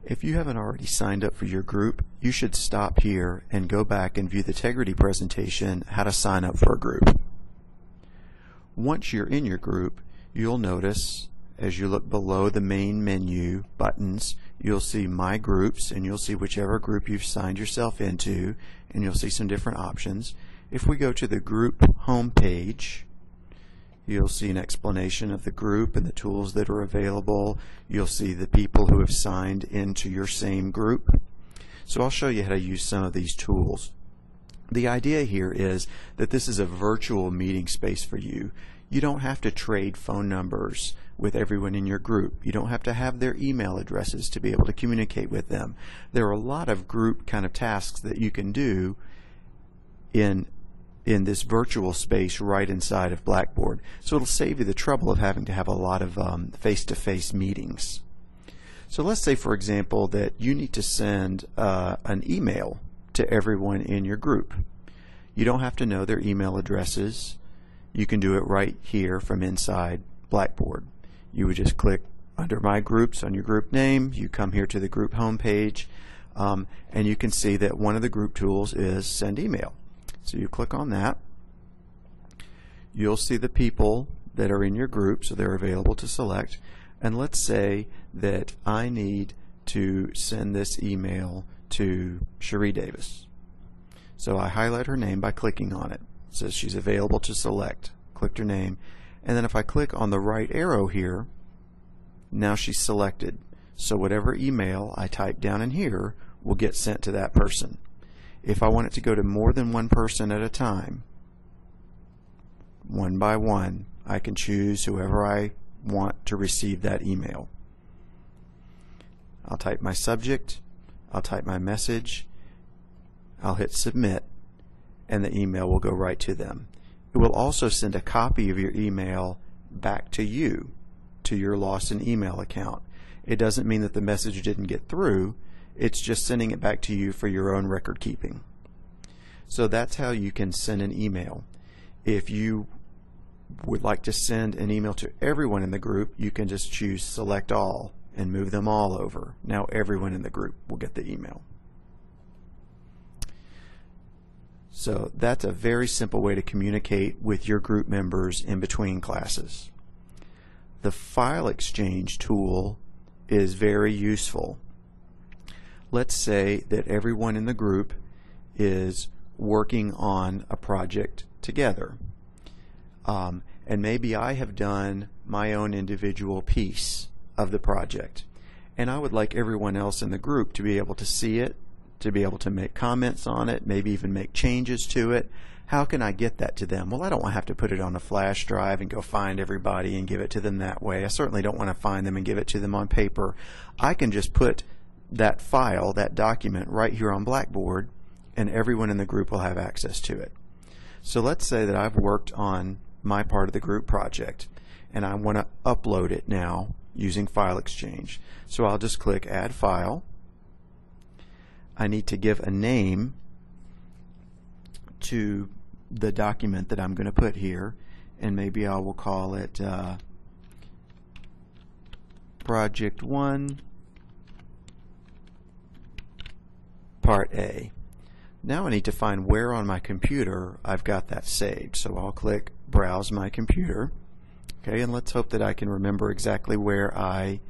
If you haven't already signed up for your group, you should stop here and go back and view the Tegrity presentation, how to sign up for a group. Once you're in your group, you'll notice as you look below the main menu buttons, you'll see My Groups, and you'll see whichever group you've signed yourself into, and you'll see some different options. If we go to the group home page, you'll see an explanation of the group and the tools that are available. You'll see the people who have signed into your same group. So I'll show you how to use some of these tools. The idea here is that this is a virtual meeting space for you. You don't have to trade phone numbers with everyone in your group. You don't have to have their email addresses to be able to communicate with them. There are a lot of group kind of tasks that you can do in this virtual space right inside of Blackboard. So it'll save you the trouble of having to have a lot of face-to-face meetings. So let's say, for example, that you need to send an email to everyone in your group. You don't have to know their email addresses. You can do it right here from inside Blackboard. You would just click under My Groups on your group name. You come here to the group home page, and you can see that one of the group tools is Send Email. So you click on that. You'll see the people that are in your group, so they're available to select. And let's say that I need to send this email to Cherie Davis. So I highlight her name by clicking on it. It says she's available to select. Clicked her name. And then if I click on the right arrow here, now she's selected. So whatever email I type down in here will get sent to that person. If I want it to go to more than one person at a time, one by one, I can choose whoever I want to receive that email. I'll type my subject, I'll type my message, I'll hit submit, and the email will go right to them. It will also send a copy of your email back to you, to your Lawson email account. It doesn't mean that the message didn't get through, it's just sending it back to you for your own record keeping. So that's how you can send an email. If you would like to send an email to everyone in the group, you can just choose Select All and move them all over. Now everyone in the group will get the email. So that's a very simple way to communicate with your group members in between classes. The file exchange tool is very useful. Let's say that everyone in the group is working on a project together. And maybe I have done my own individual piece of the project. And I would like everyone else in the group to be able to see it, to be able to make comments on it, maybe even make changes to it. How can I get that to them? Well, I don't want to have to put it on a flash drive and go find everybody and give it to them that way. I certainly don't want to find them and give it to them on paper. I can just put that file, that document, right here on Blackboard, and everyone in the group will have access to it. So let's say that I've worked on my part of the group project and I want to upload it now using File Exchange. So I'll just click Add File. I need to give a name to the document that I'm going to put here, and maybe I will call it Project 1 Part A. Now I need to find where on my computer I've got that saved. So I'll click Browse My Computer. Okay, and let's hope that I can remember exactly where I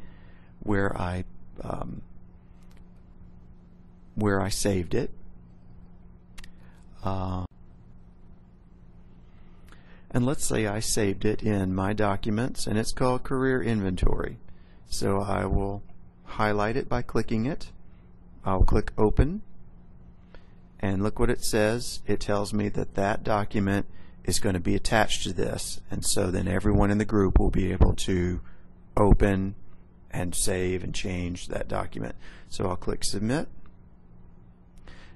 saved it. And let's say I saved it in my documents, and it's called Career Inventory. So I will highlight it by clicking it. I'll click Open, and look what it says. It tells me that that document is going to be attached to this, and so then everyone in the group will be able to open and save and change that document. So I'll click Submit,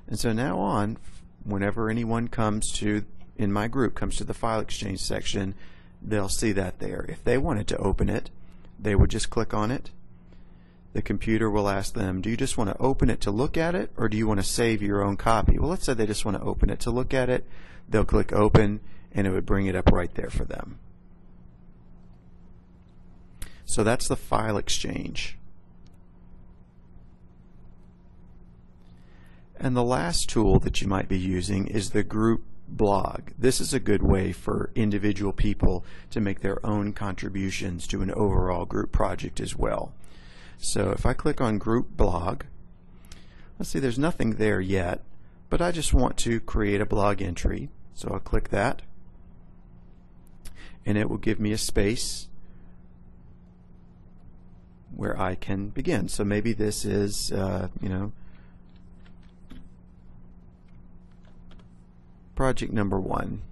and so now on, whenever anyone comes to, in my group, comes to the File Exchange section, they'll see that there. If they wanted to open it, they would just click on it. The computer will ask them, do you just want to open it to look at it, or do you want to save your own copy? Well, let's say they just want to open it to look at it. They'll click Open, and it would bring it up right there for them. So that's the File Exchange. And the last tool that you might be using is the group blog. This is a good way for individual people to make their own contributions to an overall group project as well. So if I click on group blog, let's see, there's nothing there yet, but I just want to create a blog entry. So I'll click that, and it will give me a space where I can begin. So maybe this is, project number 1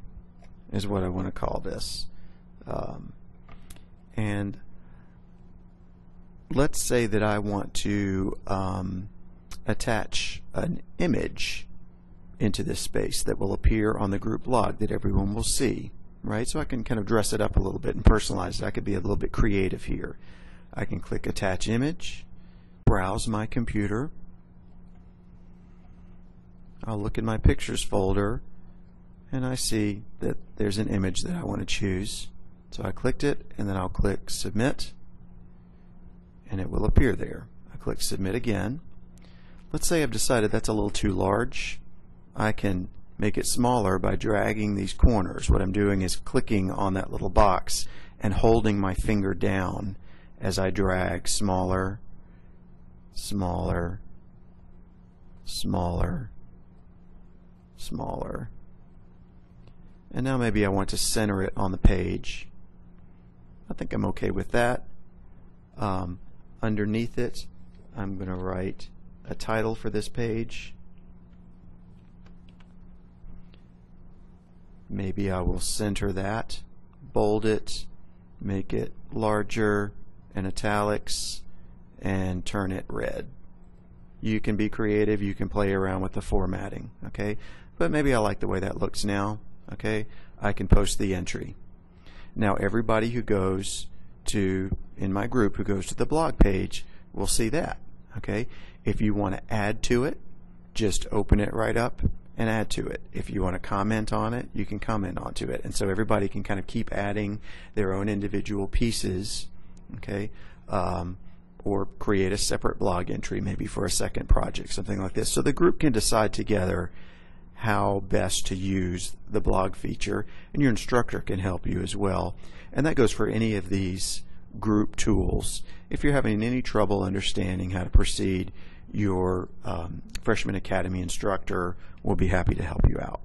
is what I want to call this. And let's say that I want to attach an image into this space that will appear on the group blog that everyone will see, right? So I can kind of dress it up a little bit and personalize it. I could be a little bit creative here. I can click Attach Image, browse my computer. I'll look in my Pictures folder, and I see that there's an image that I want to choose. So I clicked it, and then I'll click Submit, and it will appear there. I click Submit again. Let's say I've decided that's a little too large. I can make it smaller by dragging these corners. What I'm doing is clicking on that little box and holding my finger down as I drag smaller, smaller, smaller, smaller. And now maybe I want to center it on the page. I think I'm okay with that. Underneath it, I'm going to write a title for this page. Maybe I will center that, bold it, make it larger and italics, and turn it red. You can be creative, you can play around with the formatting, okay? But maybe I like the way that looks now, okay? I can post the entry. Now everybody who goes to, in my group, who goes to the blog page will see that, okay? If you want to add to it, just open it right up and add to it. If you want to comment on it, you can comment onto it. And so everybody can kind of keep adding their own individual pieces, okay? Or create a separate blog entry maybe for a second project, something like this. So the group can decide together how best to use the blog feature, and your instructor can help you as well. And that goes for any of these group tools. If you're having any trouble understanding how to proceed, your Freshman Academy instructor will be happy to help you out.